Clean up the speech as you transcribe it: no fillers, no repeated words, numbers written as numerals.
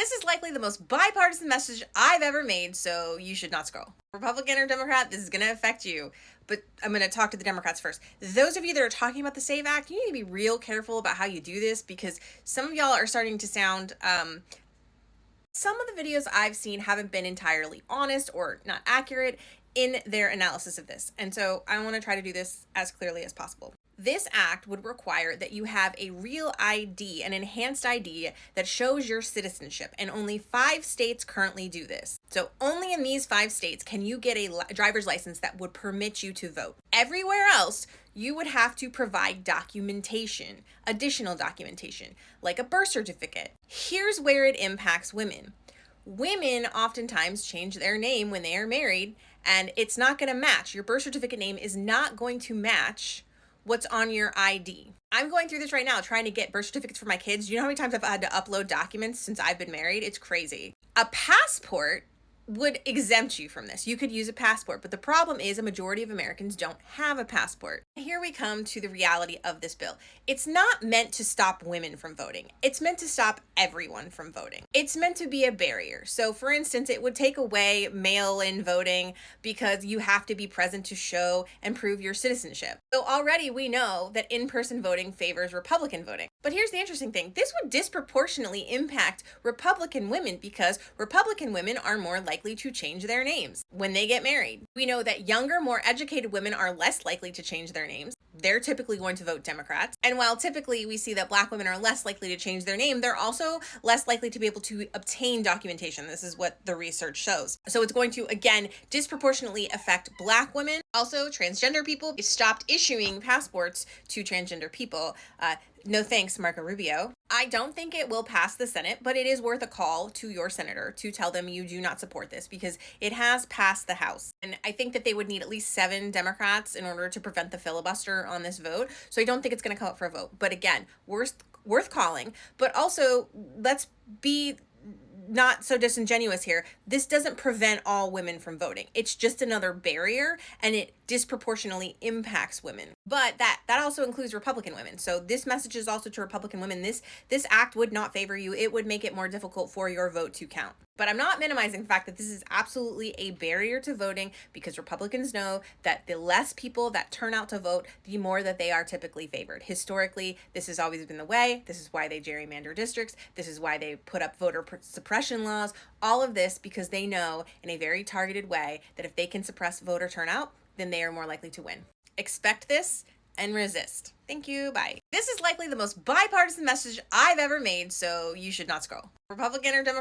This is likely the most bipartisan message I've ever made, so you should not scroll. Republican or Democrat, this is going to affect you. But I'm going to talk to the Democrats first. Those of you that are talking about the SAVE Act, you need to be real careful about how you do this, because some of y'all are starting to sound, some of the videos I've seen haven't been entirely honest or not accurate in their analysis of this. And so I want to try to do this as clearly as possible. This act would require that you have a real ID, an enhanced ID that shows your citizenship, and only 5 states currently do this. So only in these 5 states can you get a driver's license that would permit you to vote. Everywhere else, you would have to provide documentation, additional documentation, like a birth certificate. Here's where it impacts women. Women oftentimes change their name when they are married, and it's not going to match. Your birth certificate name is not going to match what's on your ID. I'm going through this right now, trying to get birth certificates for my kids. You know how many times I've had to upload documents since I've been married? It's crazy. A passport would exempt you from this. You could use a passport, but the problem is a majority of Americans don't have a passport. Here we come to the reality of this bill. It's not meant to stop women from voting. It's meant to stop everyone from voting. It's meant to be a barrier. So for instance, it would take away mail-in voting because you have to be present to show and prove your citizenship. So already we know that in-person voting favors Republican voting. But here's the interesting thing. This would disproportionately impact Republican women because Republican women are more likely to change their names when they get married. We know that younger, more educated women are less likely to change their names. They're typically going to vote Democrats. And while typically we see that Black women are less likely to change their name, they're also less likely to be able to obtain documentation. This is what the research shows. So it's going to, again, disproportionately affect Black women. Also, transgender people stopped issuing passports to transgender people. No thanks, Marco Rubio. I don't think it will pass the Senate, but it is worth a call to your senator to tell them you do not support this because it has passed the House. And I think that they would need at least 7 Democrats in order to prevent the filibuster on this vote. So I don't think it's going to come up for a vote. But again, worth calling. But also, let's be not so disingenuous here. This doesn't prevent all women from voting. It's just another barrier, and it disproportionately impacts women. But that also includes Republican women. So this message is also to Republican women. This act would not favor you. It would make it more difficult for your vote to count. But I'm not minimizing the fact that this is absolutely a barrier to voting because Republicans know that the less people that turn out to vote, the more that they are typically favored. Historically, this has always been the way. This is why they gerrymander districts. This is why they put up voter suppression laws. All of this because they know in a very targeted way that if they can suppress voter turnout, then they are more likely to win. Expect this and resist. Thank you. Bye. This is likely the most bipartisan message I've ever made, so you should not scroll. Republican or Democrat?